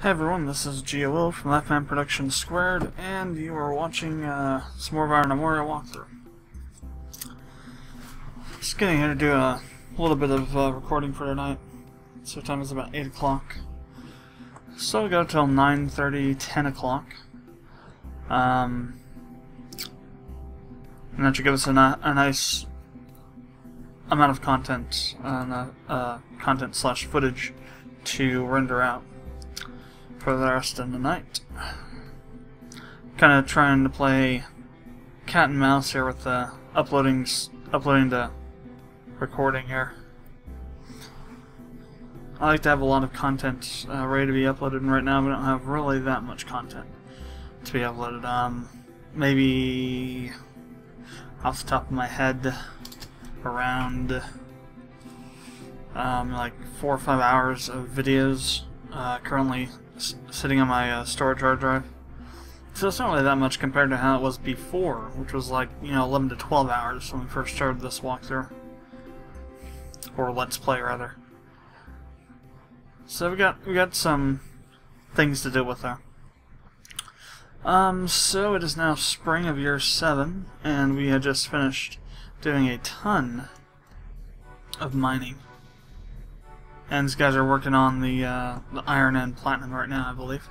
Hey everyone, this is GOL from Productions², and you are watching some more of our Gnomoria walkthrough. Just getting here to do a little bit of recording for tonight. So time is about 8 o'clock. So we go till 9:30, 10 o'clock. And that should give us a nice amount of content, content/footage to render out for the rest of the night. Kind of trying to play cat and mouse here with the uploading to recording here. I like to have a lot of content ready to be uploaded, and right now we don't have really that much content to be uploaded. Maybe off the top of my head, around like 4 or 5 hours of videos currently sitting on my storage hard drive. So it's not really that much compared to how it was before, which was like, 11 to 12 hours when we first started this walkthrough. Or let's play, rather. So we got some things to do with there. So it is now spring of year 7, and we had just finished doing a ton of mining. And these guys are working on the iron and platinum right now, I believe.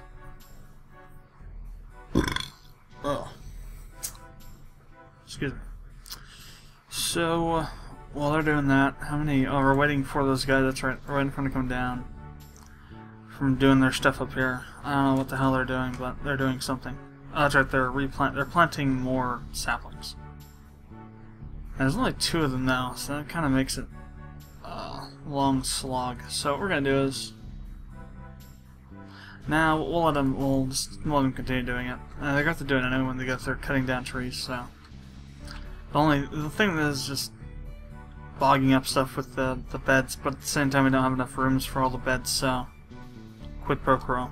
Oh. Excuse me. So, while they're doing that, how many... Oh, we're waiting for those guys, that's right. We're waiting for them to come down from doing their stuff up here. I don't know what the hell they're doing, but they're doing something. Oh, that's right, they're planting more saplings. And there's only 2 of them now, so that kind of makes it long slog. So what we're gonna do is now we'll just let them continue doing it. They got to do it anyway when they're cutting down trees. So the thing that is just bogging up stuff with the beds, but at the same time we don't have enough rooms for all the beds. So quid pro quo.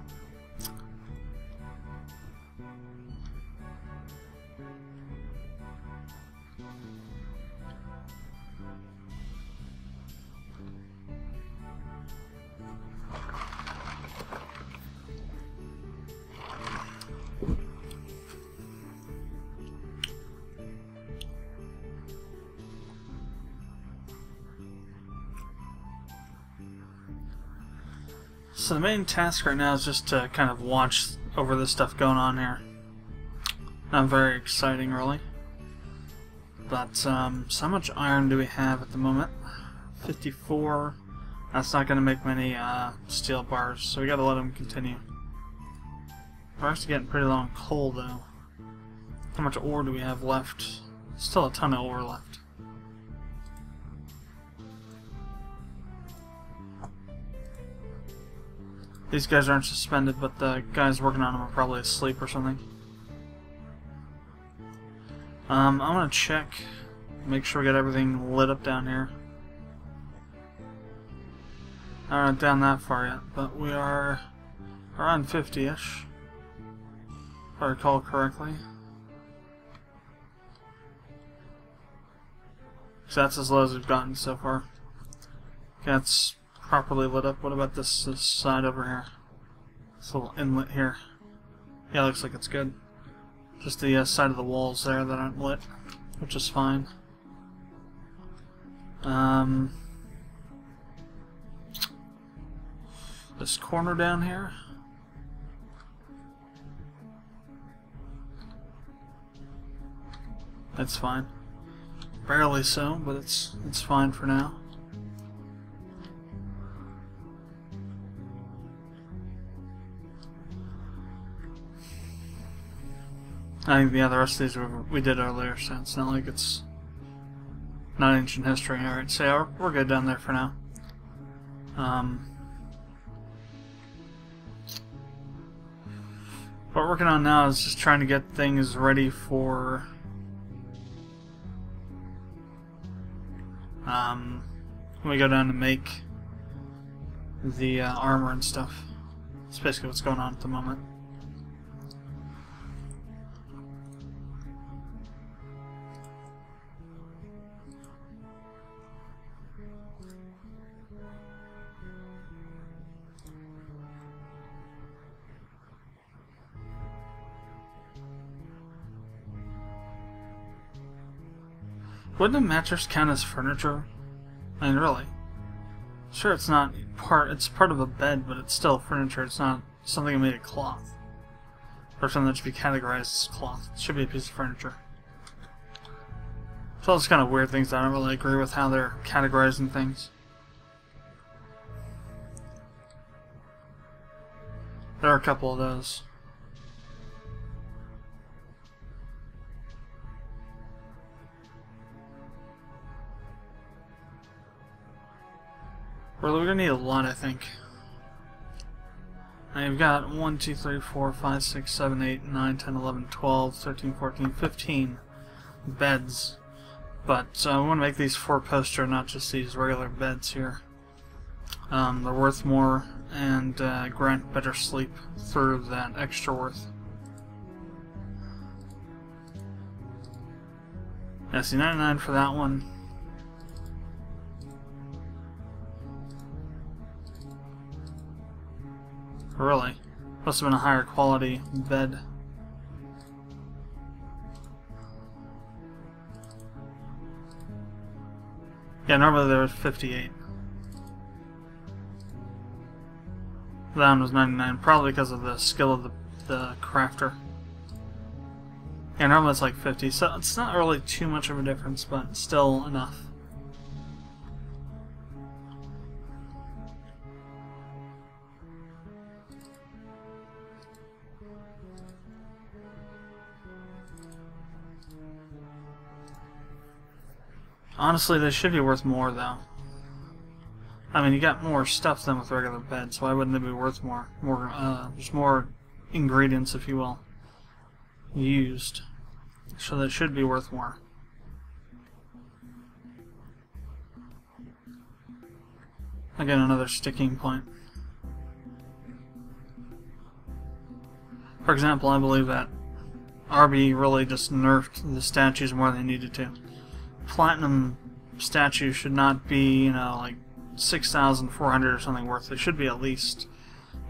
So the main task right now is just to kind of watch over this stuff going on here. Not very exciting, really. But, so how much iron do we have at the moment? 54. That's not going to make many steel bars, so we gotta let them continue. We're actually getting pretty low on coal, though. How much ore do we have left? Still a ton of ore left. These guys aren't suspended, but the guys working on them are probably asleep or something. I'm gonna check, make sure we got everything lit up down here. Not down that far yet, but we are around 50-ish, if I recall correctly. So that's as low as we've gotten so far. Okay, that's properly lit up. What about this side over here? This little inlet here. Yeah, looks like it's good. Just the side of the walls there that aren't lit, which is fine. This corner down here. That's fine. Barely so, but it's fine for now. I think the rest of these we did earlier, so it's not like it's not ancient history. Alright, so yeah, we're good down there for now. What we're working on now is just trying to get things ready for when we go down to make the armor and stuff. That's basically what's going on at the moment. Wouldn't a mattress count as furniture? I mean, really? Sure, it's not it's part of a bed, but it's still furniture. It's not something made of cloth. Or something that should be categorized as cloth. It should be a piece of furniture. It's all those kind of weird things that I don't really agree with how they're categorizing things. There are a couple of those. Well, we're gonna need a lot, I think. Now you've got 1, 2, 3, 4, 5, 6, 7, 8, 9, 10, 11, 12, 13, 14, 15 beds. But I want to make these 4-poster, not just these regular beds here. They're worth more and grant better sleep through that extra worth. Yeah, see, 99 for that one. Really? Must have been a higher quality bed. Yeah, normally there was 58. That one was 99, probably because of the skill of the crafter. Yeah, normally it's like 50, so it's not really too much of a difference, but still enough. Honestly, they should be worth more, though. I mean, you got more stuff than with regular beds, so why wouldn't they be worth more? There's more ingredients, if you will, used. So they should be worth more. Again, another sticking point. For example, I believe that RB really just nerfed the statues more than they needed to. Platinum statues should not be, like 6,400 or something worth. They should be at least,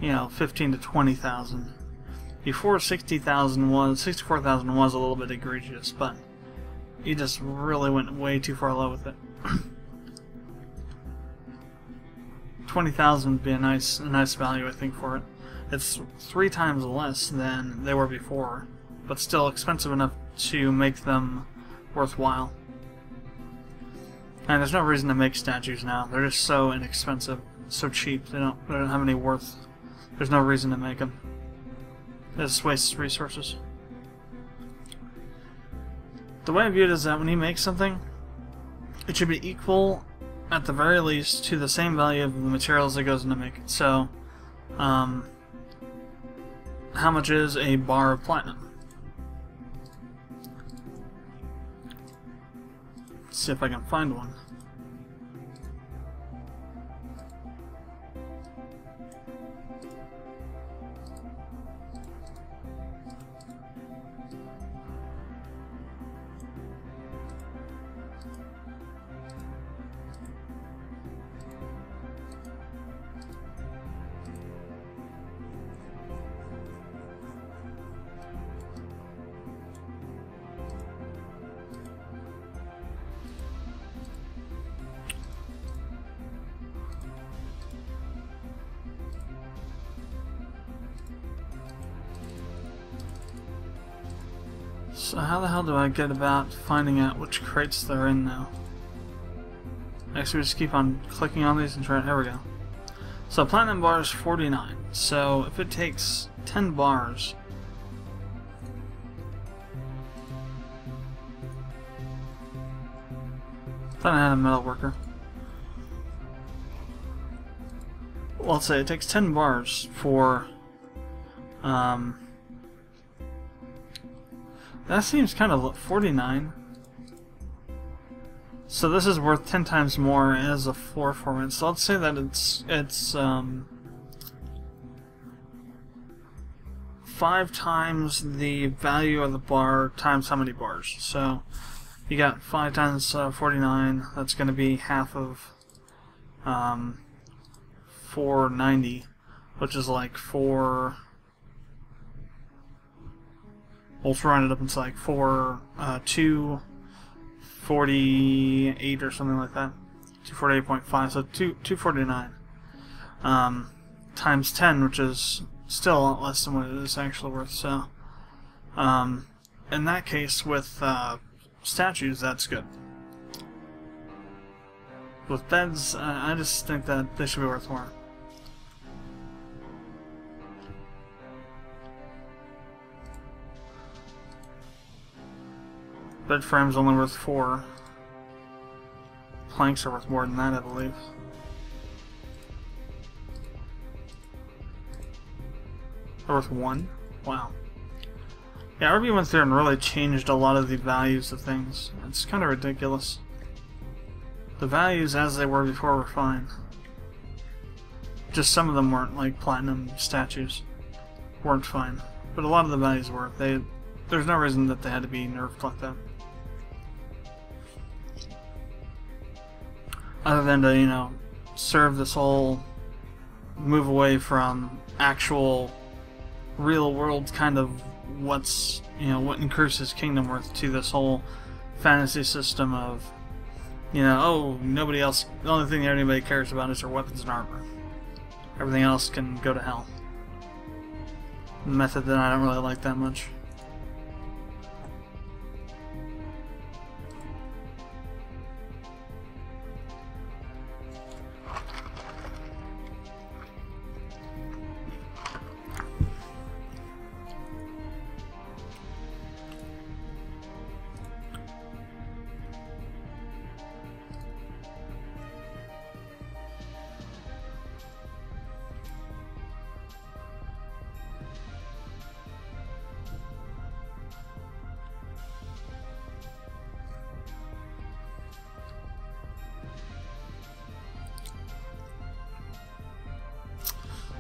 15 to 20,000. Before 64,000 was a little bit egregious, but you just really went way too far low with it. 20,000 would be a nice value, I think, for it. It's 3 times less than they were before, but still expensive enough to make them worthwhile. And there's no reason to make statues now. They're just so inexpensive, so cheap. They don't have any worth. There's no reason to make them. It just wastes resources. The way I view it is that when you make something, it should be equal, at the very least, to the same value of the materials that goes into make it. So, how much is a bar of platinum? Let's see if I can find one. So how the hell do I get about finding out which crates they're in now? Actually, we just keep on clicking on these and trying. Here we go. So platinum bar is 49. So if it takes 10 bars, thought I had a metal worker. Well, let's say it takes 10 bars for that seems kind of 49. So this is worth 10 times more as a floor format. So let's say that it's 5 times the value of the bar times how many bars. So you got 5 times 49. That's going to be half of 490, which is like 4. We'll round it up into like 2 248 or something like that. 248.5, so 249. Times 10, which is still a lot less than what it is actually worth, so in that case, with statues, that's good. With beds, I just think that they should be worth more. Bed frame's only worth 4. Planks are worth more than that, I believe. They're worth 1? Wow. Yeah, RB went through and really changed a lot of the values of things. It's kind of ridiculous. The values as they were before were fine. Just some of them weren't, like platinum statues. Weren't fine. But a lot of the values were. There's no reason that they had to be nerfed like that. Other than to, you know, serve this whole move away from actual real world kind of what's, you know, what increases kingdom worth to this whole fantasy system of, you know, oh, nobody else, the only thing anybody cares about is their weapons and armor. Everything else can go to hell. A method that I don't really like that much.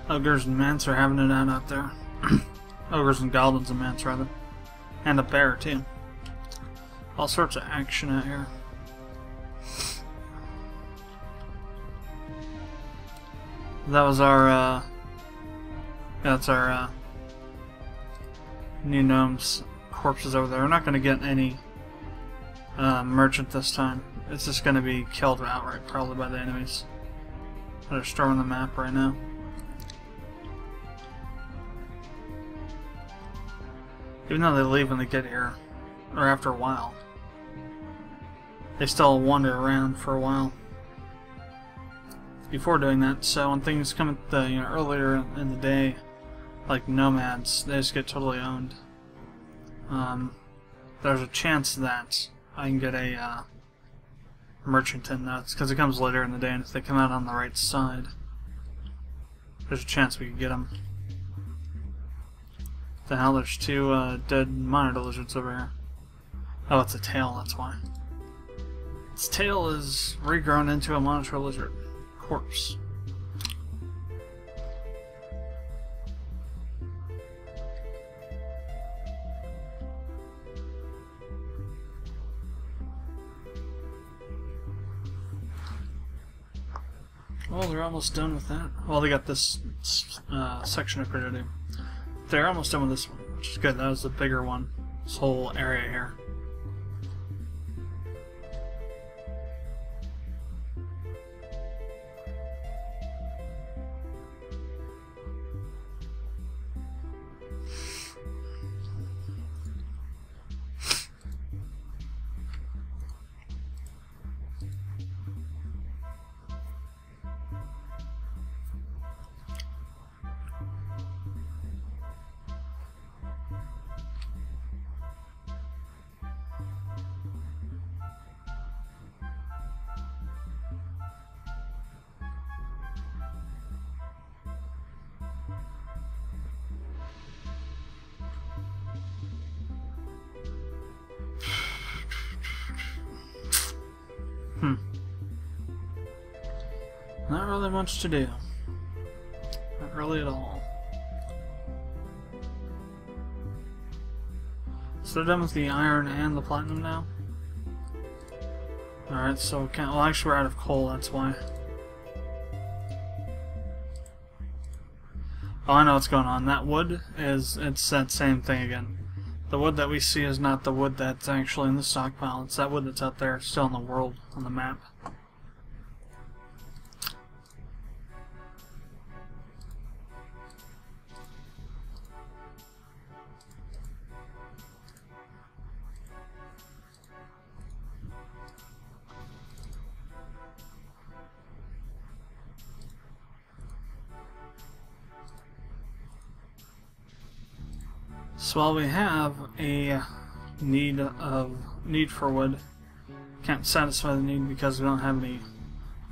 Ogres and mants are having it out there. Ogres and goblins and mants, rather. And a bear, too. All sorts of action out here. That was our, that's our, new gnomes' corpses over there. We're not going to get any, merchant this time. It's just going to be killed outright, probably by the enemies that are storming the map right now. Even though they leave when they get here, or after a while, they still wander around for a while before doing that. So when things come at the, you know, earlier in the day, like nomads, they just get totally owned. There's a chance that I can get a merchant in that, because it comes later in the day, and if they come out on the right side, there's a chance we could get them. The hell, there's 2 dead monitor lizards over here. Oh, it's a tail, that's why. Its tail is regrown into a monitor lizard corpse. Well, they're almost done with that. Well, they got this section up here to do. They're almost done with this one, which is good. That was the bigger one. This whole area here. Not really much to do. Not really at all. So they're done with the iron and the platinum now? Alright, so well, actually we're out of coal, that's why. Oh, I know what's going on. That wood it's that same thing again. The wood that we see is not the wood that's actually in the stockpile. It's that wood that's out there still in the world on the map. So while we have a need for wood, can't satisfy the need because we don't have any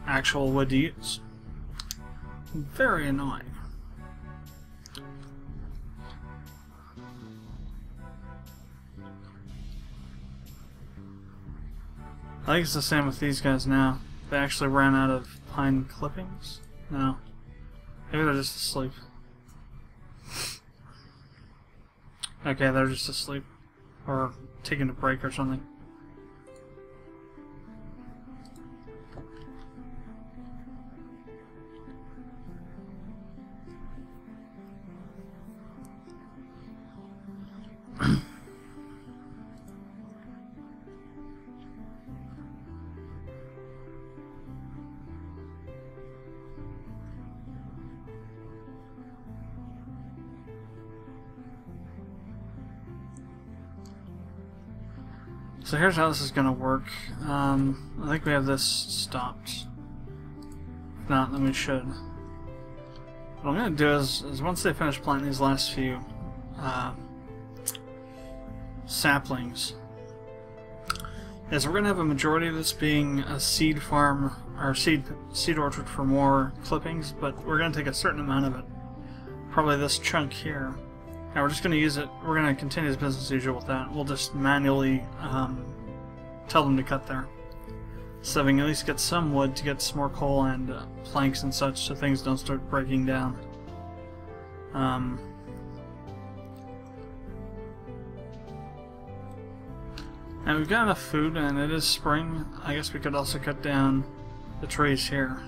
actual wood to use. Very annoying. I think it's the same with these guys now. They actually ran out of pine clippings? No. Maybe they're just asleep. Okay, they're just asleep. Or taking a break or something. So here's how this is going to work. I think we have this stopped. If not, then we should. What I'm going to do is once they finish planting these last few saplings, is we're going to have a majority of this being a seed farm, or seed orchard for more clippings, but we're going to take a certain amount of it, probably this chunk here. And we're just going to use it, we're going to continue as business as usual with that. We'll just manually tell them to cut there. So we can at least get some wood to get some more coal and planks and such so things don't start breaking down. And we've got enough food and it is spring. I guess we could also cut down the trees here.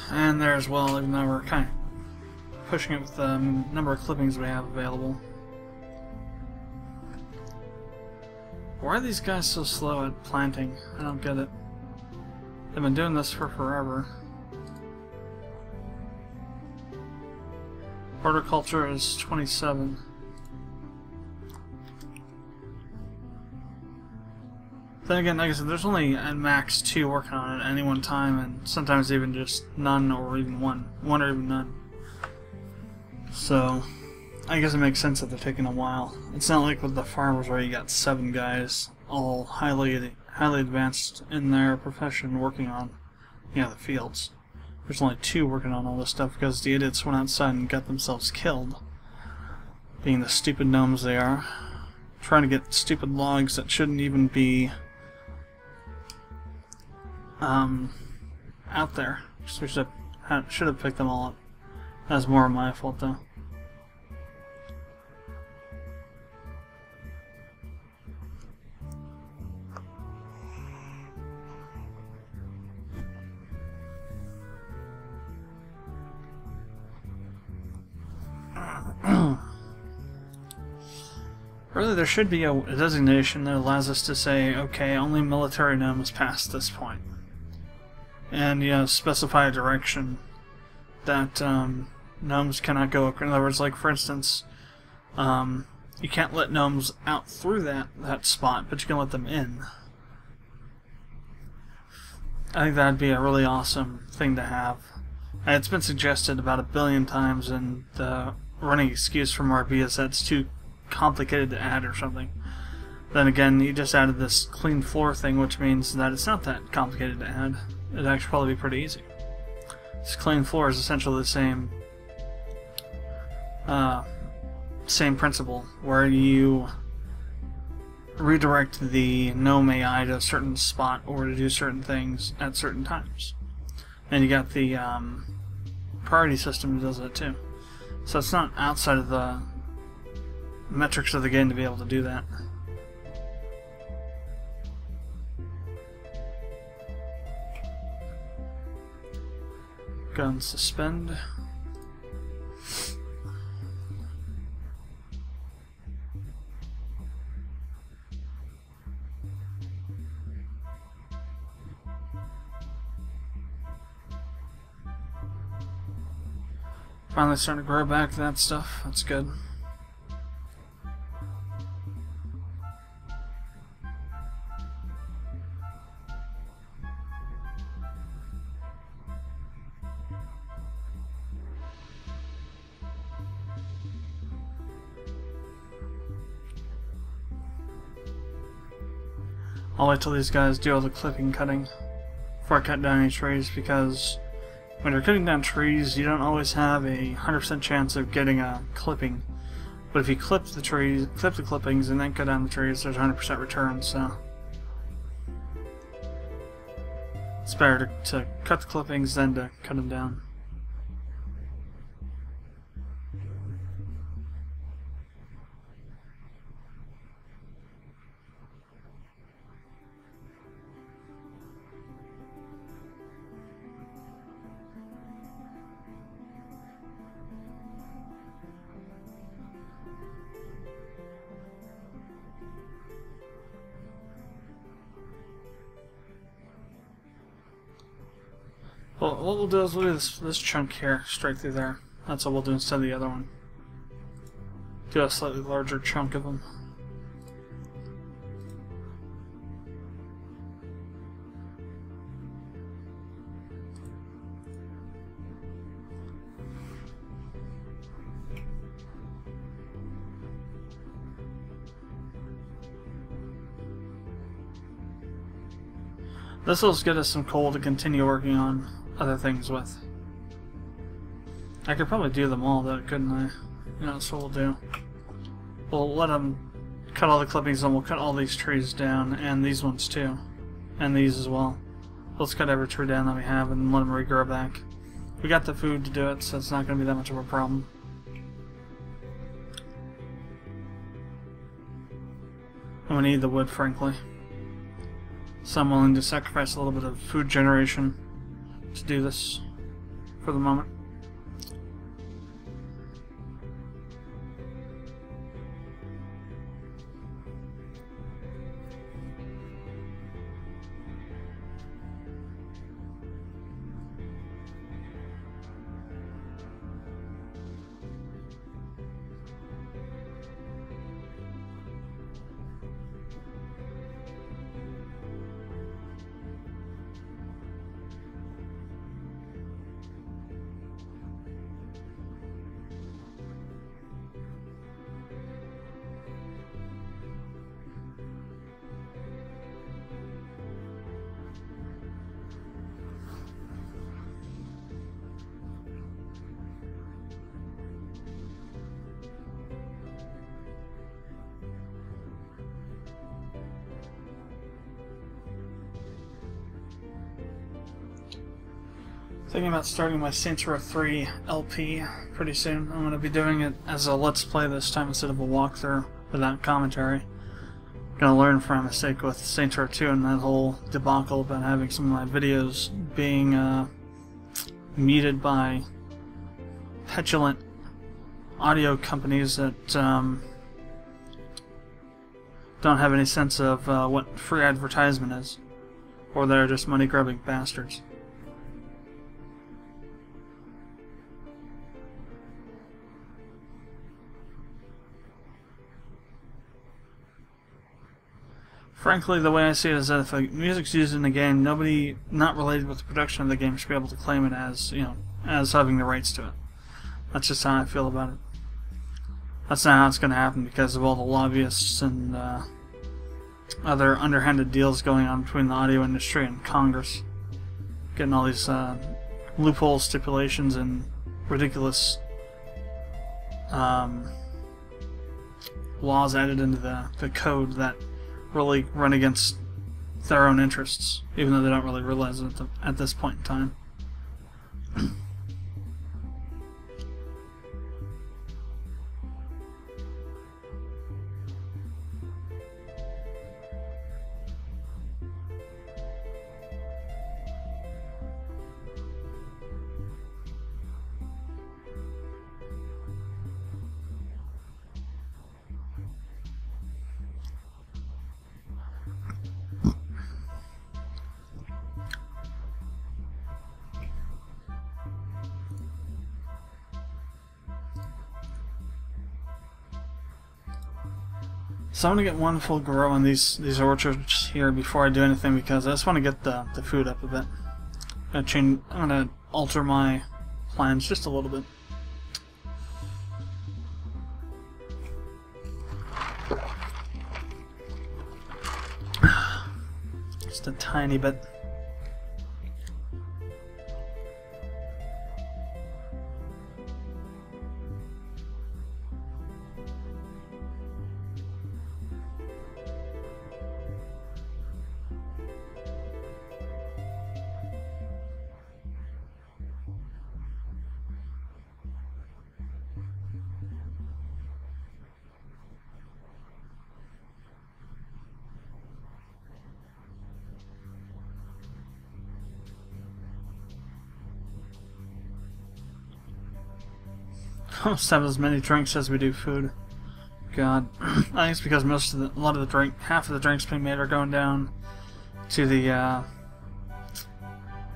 And there as well, even though we're kind of pushing it with the number of clippings we have available. Why are these guys so slow at planting? I don't get it. They've been doing this for forever. Horticulture is 27. Then again, like I said, there's only at max 2 working on it at any one time, and sometimes even just none or even one or even none. So, I guess it makes sense that they're taking a while. It's not like with the farmers where you got 7 guys, all highly advanced in their profession, working on, the fields. There's only 2 working on all this stuff because the idiots went outside and got themselves killed, being the stupid gnomes they are, trying to get stupid logs that shouldn't even be out there. We should have picked them all up. That's more my fault though. Really, there should be a designation that allows us to say, okay, only military gnomes past this point. And, specify a direction that gnomes cannot go. In other words, like, for instance, you can't let gnomes out through that spot, but you can let them in. I think that'd be a really awesome thing to have. And it's been suggested about 1 billion times, and the running excuse from RB is that it's too complicated to add or something. Then again, you just added this clean floor thing, which means that it's not that complicated to add. It'd actually probably be pretty easy. This clean floor is essentially the same principle, where you redirect the gnome AI to a certain spot or to do certain things at certain times. And you got the priority system that does that too. So it's not outside of the metrics of the game to be able to do that. Go and suspend. Finally starting to grow back that stuff. That's good. I'll wait till these guys do all the clipping cutting before I cut down any trees, because when you're cutting down trees, you don't always have a 100% chance of getting a clipping. But if you clip the trees, clip the clippings, and then cut down the trees, there's a 100% return. So it's better to cut the clippings than to cut them down. Well, what we'll do is we'll do this chunk here, straight through there. That's what we'll do instead of the other one. Do a slightly larger chunk of them. This will get us some coal to continue working on other things with. I could probably do them all though, couldn't I? You know, that's what we'll do. We'll let them cut all the clippings and we'll cut all these trees down, and these ones too. And these as well. Let's cut every tree down that we have and let them regrow back. We got the food to do it, so it's not going to be that much of a problem. And we need the wood, frankly. So I'm willing to sacrifice a little bit of food generation to do this for the moment. Thinking about starting my Saints Row 3 LP pretty soon. I'm going to be doing it as a Let's Play this time instead of a walkthrough without commentary. Going to learn from my mistake with Saints Row 2 and that whole debacle about having some of my videos being muted by petulant audio companies that don't have any sense of what free advertisement is, or they're just money-grubbing bastards. Frankly, the way I see it is that if music's used in the game, nobody not related with the production of the game should be able to claim it as, you know, as having the rights to it. That's just how I feel about it. That's not how it's going to happen because of all the lobbyists and other underhanded deals going on between the audio industry and Congress, getting all these loophole stipulations and ridiculous laws added into the code that really run against their own interests, even though they don't really realize it at this point in time. So I'm gonna get one full grow on these orchards here before I do anything, because I just want to get the food up a bit. I'm gonna alter my plans just a little bit. Just a tiny bit. Almost have as many drinks as we do food. God, I think it's because half of the drinks being made are going down to the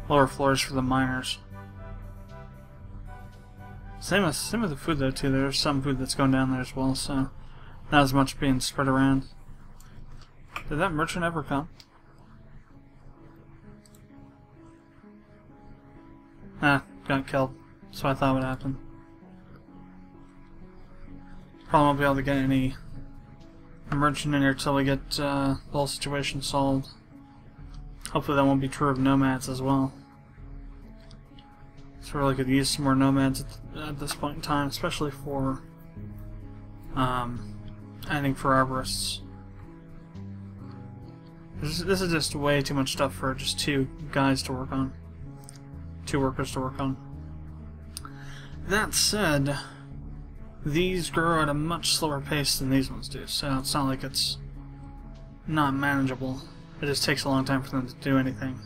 lower floors for the miners. Same with the food though too. There's some food that's going down there as well, so not as much being spread around. Did that merchant ever come? Ah, got killed. So I thought would happen. Probably won't be able to get any merchant in here till we get the whole situation solved. Hopefully that won't be true of nomads as well. So we really could use some more nomads at this point in time, especially for adding for arborists. This is just way too much stuff for just 2 guys to work on. 2 workers to work on. That said, these grow at a much slower pace than these ones do, so it's not like it's not manageable. It just takes a long time for them to do anything.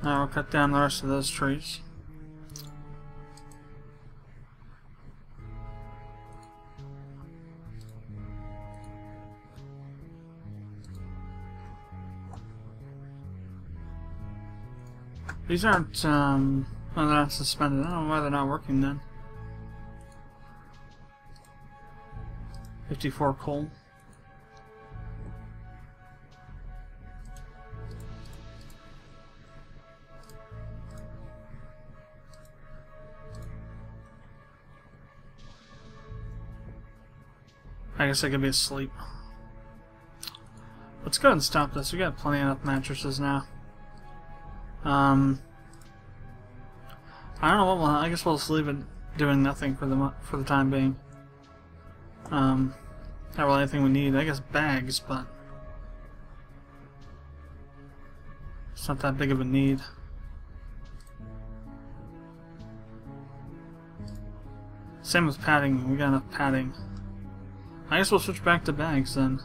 Now we'll cut down the rest of those trees. These aren't, well, they're not suspended. I don't know why they're not working then. 54 coal. I guess I could be asleep. Let's go ahead and stop this. We got plenty enough mattresses now. I don't know what I guess we'll just leave it doing nothing for the time being. Not really anything we need. I guess bags, but it's not that big of a need. Same with padding. We got enough padding. I guess we'll switch back to bags then.